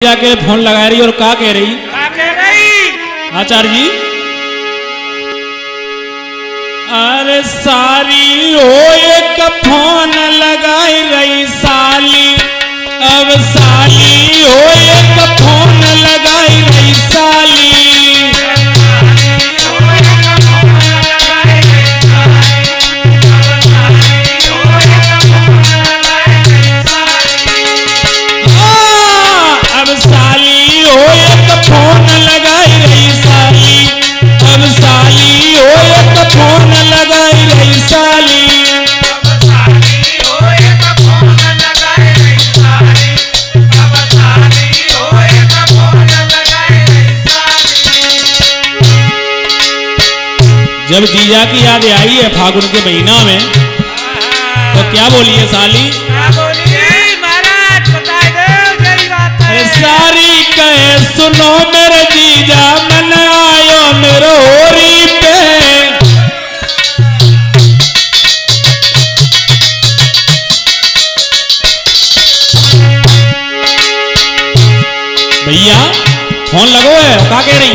जाके फोन लगा रही और क्या कह रही आचार्य जी। अरे सारी हो एक फोन लगाई रही साली, अब साली हो एक फोन लगाई रही साली। फोन लगाई रही साली, अब साली हो एक फोन लगाई रही साली। जब जीजा की याद आई है फागुन के महीना में तो क्या बोली है साली? सारी कहे सुनो मेरे जीजा मन आयो मेरे होरी पे। भैया फोन लगो है क्या कह रही?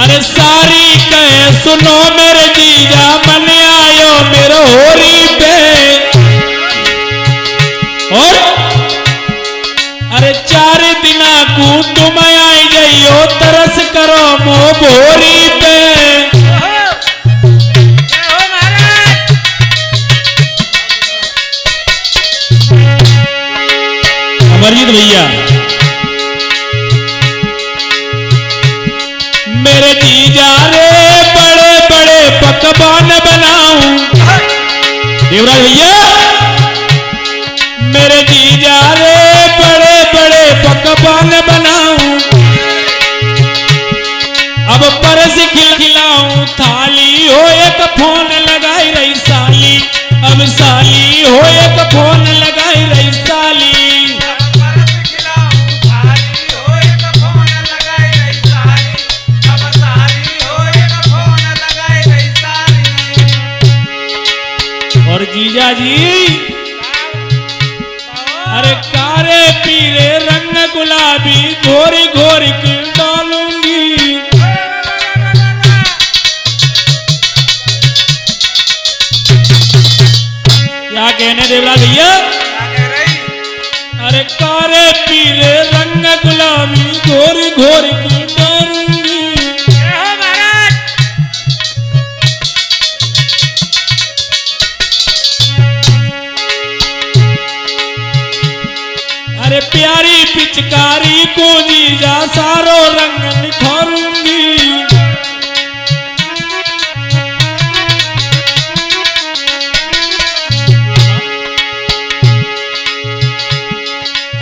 अरे सारी कहे सुनो मेरे जीजा मन आयो मेरे होरी पे। और अरे 4 दिना को तुम आई जाइयो तरस करो मो भोरी पे। अमरजीत भैया मेरे जीजा रे बड़े बड़े पकवान बनाऊं। देवराज भैया मेरे जीजा रे बड़े बड़े पकवान बनाऊं, अब परस खिलाऊं थाली हो एक फोन लगाई रही साली, अब साली हो एक फोन लगाई रही साली। और जीजा जी अरे कारे पीले रंग गुलाबी घोरी घोरी की डालूंगी। क्या कहने देवराज भैया? अरे कारे पीले रंग गुलाबी घोरी घोरी की डालूंगी। अरे प्यारी पिचकारी को जीजा सारो रंग निखारूंगी।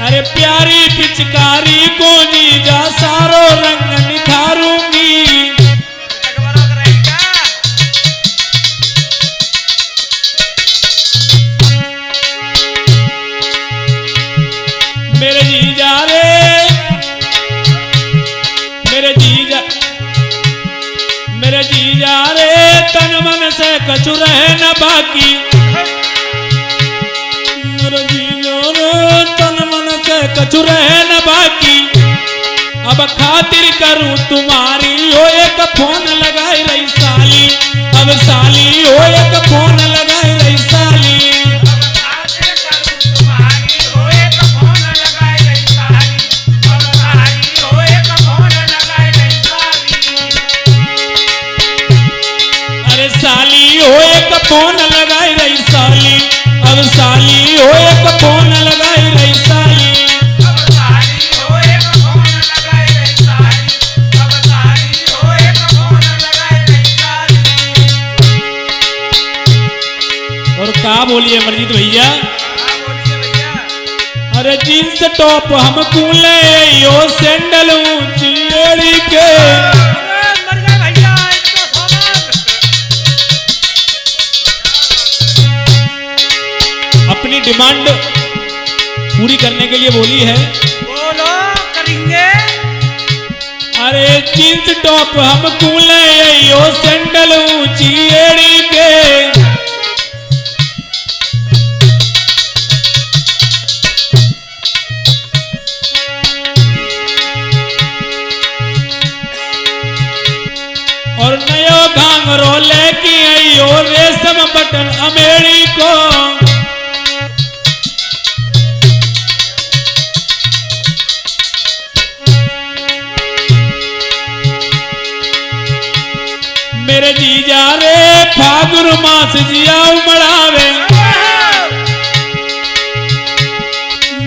अरे प्यारी पिचकारी को जीजा सारो रंग निखारूंगी। मेरे जीजा रे मेरे जीजा रे तन मन से कछु रहे न बाकी। मेरे जीजा रे तन मन से कछु रहे न बाकी, अब खातिर करूं तुम्हारी हो एक फोन लगाई रही साली, अब साली हो एक फोन लगाई रही साली। साली हो एक फोन लगाई रही साली, अब साली हो एक फोन लगाई रही साली। अब साली हो एक फोन लगाई रही साली, अब साली हो एक फोन लगाई रही साली। और क्या बोलिए अमरजीत भैया? अरे जींस टॉप हम कूले यो सैंडल ऊंची एड़ी के। अपनी डिमांड पूरी करने के लिए बोली है। बोलो करेंगे। अरे जींस टॉप हम कूले यो सैंडल ऊंची एड़ी के। घांगरो लेके आइयो रेशम बटन अमेड़ी को। मेरे जीजा रे फागुन मास जिया उमड़ावे,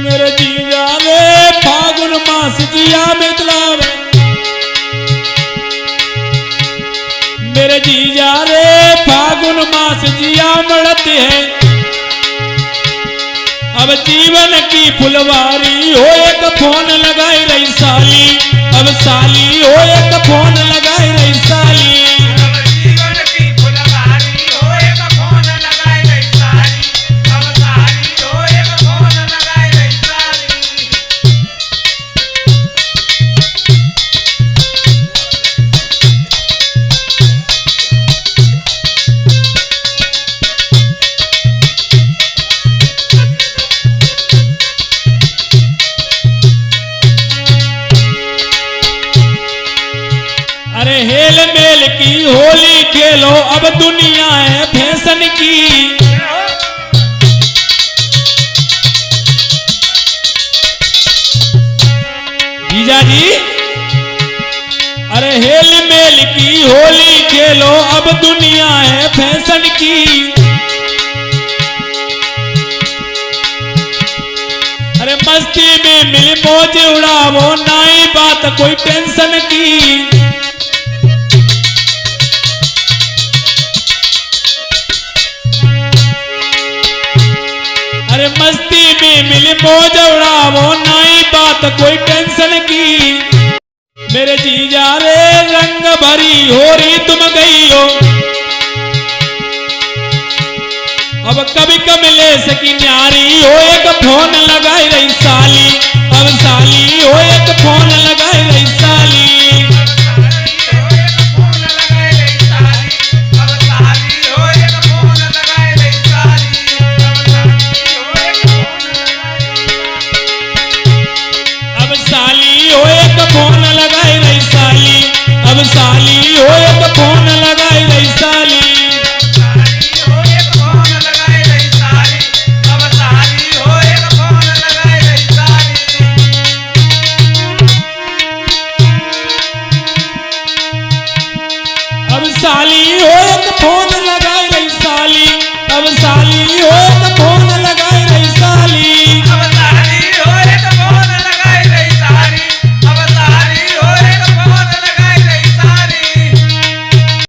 मेरे जीजा रे फागुन मास जिया मितलावे, मेरे जीजा रे फागुन मास जिया मड़ते हैं। अब जीवन की फुलवारी हो एक फोन लगाई रही साली, अब साली हो एक फोन लगाई रही साली। अरे हेल मेल की होली खेलो अब दुनिया है फैशन की। जीजा जी अरे हेल मेल की होली खेलो अब दुनिया है फैशन की। अरे मस्ती में मिल मौज उड़ावो नाई बात कोई टेंशन की। अरे मस्ती में मिल मौज उड़ावो नाई बात कोई टेंशन की। मेरे जीजा रे रंग भरी होरी तुम गई हो, अब कभी कमले सकी न्यारी हो एक फोन लगाई रही साली, अब साली हो एक फोन लगाई रही साली। अब साली हो एक फोन लगाई रही साली, अब साली हो